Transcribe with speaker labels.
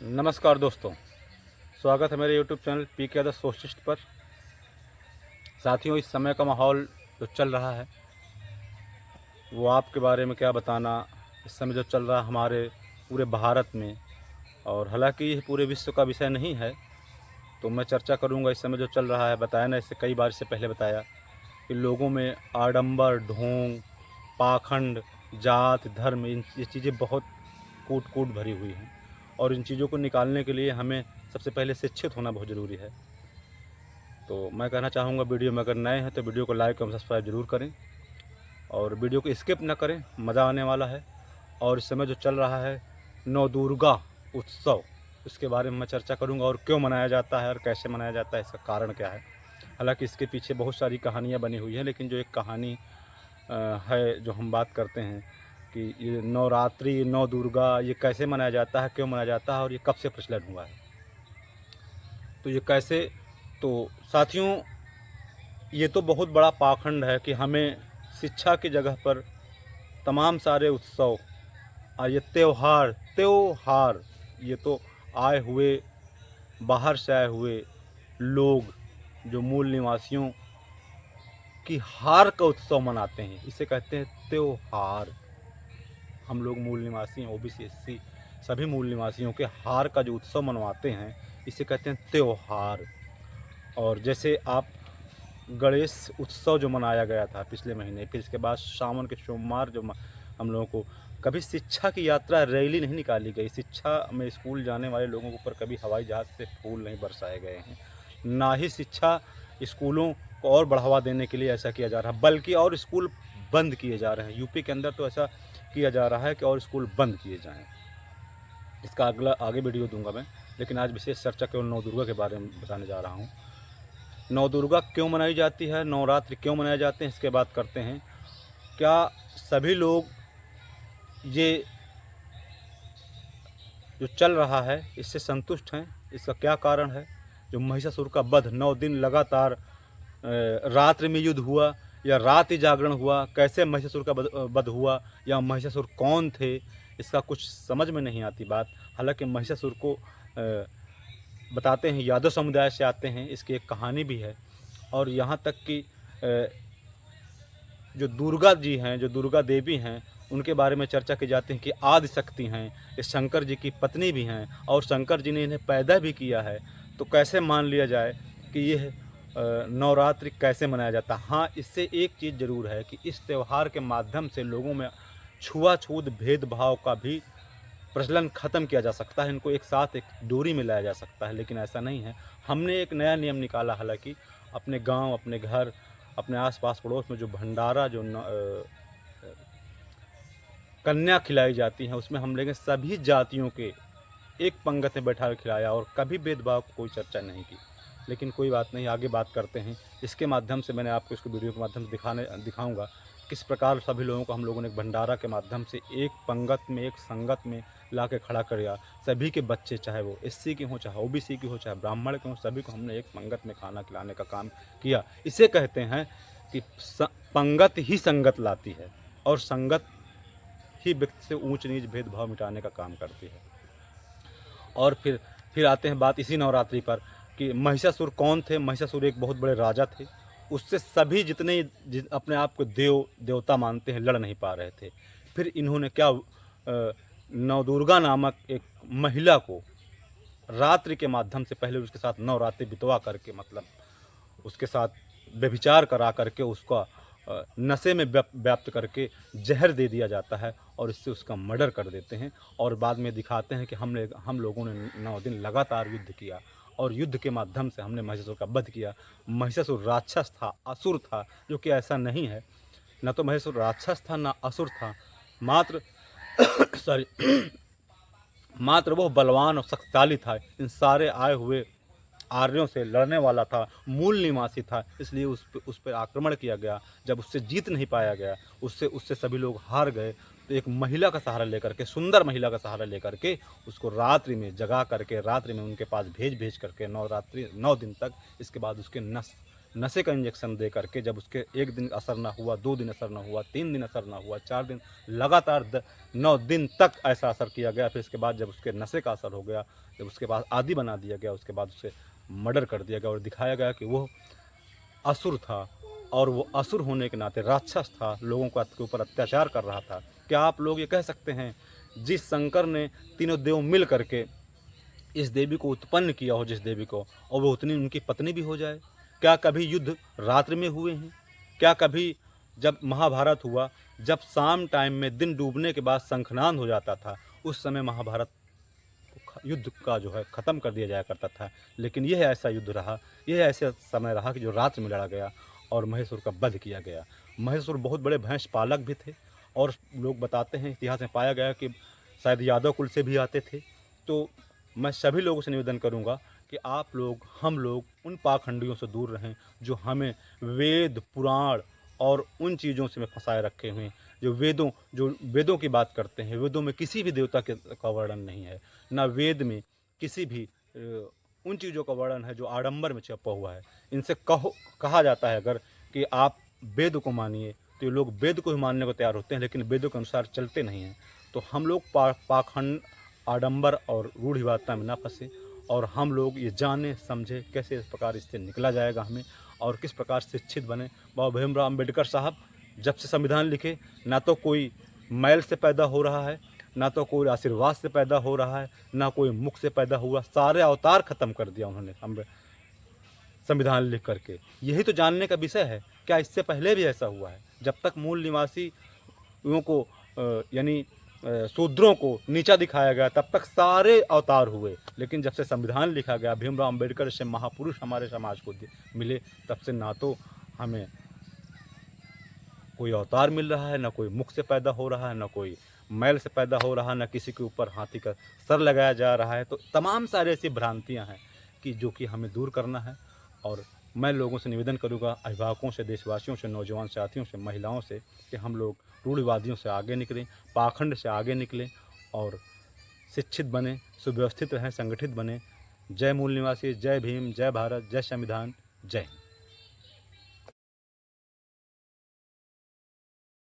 Speaker 1: नमस्कार दोस्तों, स्वागत है मेरे YouTube channel PK the socialist पर। साथियों, इस समय का माहौल जो चल रहा है वो आपके बारे में क्या बताना। इस समय जो चल रहा है हमारे पूरे भारत में, और हालांकि ये पूरे विश्व का विषय नहीं है, तो मैं चर्चा करूंगा। इस समय जो चल रहा है, बताया ना, इससे कई बार इससे पहले बताया कि लोगों में आडंबर, ढोंग, पाखंड, जात, धर्म, ये चीज़ें बहुत कूट कूट भरी हुई हैं, और इन चीज़ों को निकालने के लिए हमें सबसे पहले शिक्षित होना बहुत ज़रूरी है। तो मैं कहना चाहूँगा, वीडियो में अगर नए हैं तो वीडियो को लाइक और सब्सक्राइब ज़रूर करें, और वीडियो को स्किप ना करें, मज़ा आने वाला है। और इस समय जो चल रहा है नवदुर्गा उत्सव, इसके बारे में मैं चर्चा करूँगा, और क्यों मनाया जाता है और कैसे मनाया जाता है, इसका कारण क्या है। हालांकि इसके पीछे बहुत सारी कहानियाँ बनी हुई हैं, लेकिन जो एक कहानी है जो हम बात करते हैं कि ये नवरात्रि, नौ दुर्गा, ये कैसे मनाया जाता है, क्यों मनाया जाता है, और ये कब से प्रचलन हुआ है। तो ये कैसे, तो साथियों, ये तो बहुत बड़ा पाखंड है कि हमें शिक्षा की जगह पर तमाम सारे उत्सव और ये त्योहार ये तो आए हुए, बाहर से आए हुए लोग जो मूल निवासियों की हार का उत्सव मनाते हैं, इसे कहते हैं त्योहार। हम लोग मूल निवासी हैं, ओबीसी, एससी, सभी मूल निवासियों के हार का जो उत्सव मनवाते हैं, इसे कहते हैं त्योहार। और जैसे आप गणेश उत्सव जो मनाया गया था पिछले महीने, फिर इसके बाद सावन के सोमवार जो हम लोगों को, कभी शिक्षा की यात्रा रैली नहीं निकाली गई। शिक्षा में स्कूल जाने वाले लोगों के ऊपर कभी हवाई जहाज़ से फूल नहीं बरसाए गए हैं, ना ही शिक्षा स्कूलों को और बढ़ावा देने के लिए ऐसा किया जा रहा है, बल्कि और स्कूल बंद किए जा रहे हैं। यूपी के अंदर तो ऐसा किया जा रहा है कि और स्कूल बंद किए जाएं। इसका आगे वीडियो दूंगा मैं, लेकिन आज विशेष चर्चा केवल नवदुर्गा के बारे में बताने जा रहा हूँ। नवदुर्गा क्यों मनाई जाती है, नवरात्रि क्यों मनाए जाते हैं, इसके बात करते हैं। क्या सभी लोग ये जो चल रहा है इससे संतुष्ट हैं? इसका क्या कारण है? जो महिषासुर का वध 9 दिन लगातार रात्रि में युद्ध हुआ या रात्रि जागरण हुआ, कैसे महिषासुर का वध हुआ, या महिषासुर कौन थे, इसका कुछ समझ में नहीं आती बात। हालांकि महिषासुर को बताते हैं यादव समुदाय से आते हैं, इसकी एक कहानी भी है। और यहाँ तक कि जो दुर्गा जी हैं, जो दुर्गा देवी हैं, उनके बारे में चर्चा की जाती है कि आदि शक्ति हैं, ये शंकर जी की पत्नी भी हैं, और शंकर जी ने इन्हें पैदा भी किया है। तो कैसे मान लिया जाए कि यह नवरात्रि कैसे मनाया जाता है? हाँ, इससे एक चीज़ ज़रूर है कि इस त्यौहार के माध्यम से लोगों में छुआछूत भेदभाव का भी प्रचलन ख़त्म किया जा सकता है, इनको एक साथ एक डोरी में लाया जा सकता है। लेकिन ऐसा नहीं है। हमने एक नया नियम निकाला, हालांकि अपने गांव, अपने घर, अपने आसपास पड़ोस में जो भंडारा, जो कन्या खिलाई जाती हैं, उसमें हम लोगों सभी जातियों के एक पंगत में बैठा कर खिलाया, और कभी भेदभाव की कोई चर्चा नहीं की। लेकिन कोई बात नहीं, आगे बात करते हैं। इसके माध्यम से मैंने आपको इसको वीडियो के माध्यम से दिखाऊंगा किस प्रकार सभी लोगों को हम लोगों ने एक भंडारा के माध्यम से एक पंगत में, एक संगत में ला के खड़ा कर दिया। सभी के बच्चे, चाहे वो एससी के हों, चाहे ओबीसी के हों, चाहे ब्राह्मण के हों, सभी को हमने एक पंगत में खाना खिलाने का काम किया। इसे कहते हैं कि पंगत ही संगत लाती है, और संगत ही व्यक्ति से ऊंच नीच भेदभाव मिटाने का काम करती है। और फिर आते हैं बात इसी नवरात्रि पर कि महिषासुर कौन थे। महिषासुर एक बहुत बड़े राजा थे, उससे सभी जितने अपने आप को देवता मानते हैं लड़ नहीं पा रहे थे। फिर इन्होंने क्या, नवदुर्गा नामक एक महिला को रात्रि के माध्यम से, पहले उसके साथ नवरात्रि बितवा करके, मतलब उसके साथ व्यभिचार करा करके, उसका नशे में व्याप्त करके जहर दे दिया जाता है, और इससे उसका मर्डर कर देते हैं। और बाद में दिखाते हैं कि हम लोगों ने 9 दिन लगातार युद्ध किया, और युद्ध के माध्यम से हमने महिषासुर का वध किया। महिषासुर राक्षस था, असुर था, जो कि ऐसा नहीं है। न तो महिषासुर राक्षस था, ना असुर था, मात्र मात्र वो बलवान और शक्तिशाली था। इन सारे आए हुए आर्यों से लड़ने वाला था, मूल निवासी था, इसलिए उस पर आक्रमण किया गया। जब उससे जीत नहीं पाया गया, उससे सभी लोग हार गए, तो एक महिला का सहारा लेकर के, सुंदर महिला का सहारा लेकर के, उसको रात्रि में जगा करके, रात्रि में उनके पास भेज करके, 9 दिन तक, इसके बाद उसके नस नशे का इंजेक्शन दे करके जब उसके 1 दिन असर ना हुआ, 2 दिन असर ना हुआ, 3 दिन असर ना हुआ, 4 दिन, लगातार 9 दिन तक ऐसा असर किया गया। फिर इसके बाद जब उसके नशे का असर हो गया, जब उसके बाद आदी बना दिया गया, उसके बाद उसे मर्डर कर दिया गया और दिखाया गया कि वो असुर था और वो असुर होने के नाते राक्षस था, लोगों के ऊपर अत्याचार कर रहा था। क्या आप लोग ये कह सकते हैं जिस शंकर ने तीनों देव मिल करके इस देवी को उत्पन्न किया हो, जिस देवी को, और वो उतनी उनकी पत्नी भी हो जाए? क्या कभी युद्ध रात्रि में हुए हैं? क्या कभी जब महाभारत हुआ, जब शाम टाइम में दिन डूबने के बाद शंखनाद हो जाता था, उस समय महाभारत युद्ध का जो है ख़त्म कर दिया जाया करता था। लेकिन यह ऐसा युद्ध रहा, यह ऐसा समय रहा कि जो रात्र में लड़ा गया और महेश्वर का वध किया गया। महेश्वर बहुत बड़े भैंस पालक भी थे और लोग बताते हैं, इतिहास में पाया गया कि शायद यादव कुल से भी आते थे। तो मैं सभी लोगों से निवेदन करूंगा कि आप लोग, हम लोग उन पाखंडियों से दूर रहें जो हमें वेद, पुराण और उन चीज़ों से में फंसाए रखे हुए हैं, जो वेदों की बात करते हैं। वेदों में किसी भी देवता का वर्णन नहीं है, ना वेद में किसी भी उन चीज़ों का वर्णन है जो आडंबर में छिपा हुआ है। इनसे कहा जाता है अगर कि आप वेद को मानिए, तो ये लोग वेद को ही मानने को तैयार होते हैं, लेकिन वेदों के अनुसार चलते नहीं हैं। तो हम लोग पाखंड, आडंबर और रूढ़िवादिता में ना फंसे और हम लोग ये जाने समझे कैसे इस प्रकार इससे निकला जाएगा हमें, और किस प्रकार शिक्षित बने। बाबा भीमराव अम्बेडकर साहब जब से संविधान लिखे, ना तो कोई मैल से पैदा हो रहा है, ना तो कोई आशीर्वाद से पैदा हो रहा है, ना कोई मुख से पैदा हुआ। सारे अवतार ख़त्म कर दिया उन्होंने संविधान लिख करके। यही तो जानने का विषय है, क्या इससे पहले भी ऐसा हुआ है? जब तक मूल निवासी लोगों को यानी शूद्रों को नीचा दिखाया गया, तब तक सारे अवतार हुए। लेकिन जब से संविधान लिखा गया, भीमराव अम्बेडकर से महापुरुष हमारे समाज को मिले, तब से ना तो हमें कोई अवतार मिल रहा है, ना कोई मुख से पैदा हो रहा है, ना कोई मैल से पैदा हो रहा है, ना किसी के ऊपर हाथी का सर लगाया जा रहा है। तो तमाम सारे ऐसी भ्रांतियाँ हैं कि जो कि हमें दूर करना है। और मैं लोगों से निवेदन करूँगा, अभिभावकों से, देशवासियों से, नौजवान साथियों से, महिलाओं से, कि हम लोग रूढ़िवादियों से आगे निकलें, पाखंड से आगे निकलें और शिक्षित बने, सुव्यवस्थित रहें, संगठित बने। जय मूल निवासी, जय भीम, जय भारत, जय संविधान, जय हिंद।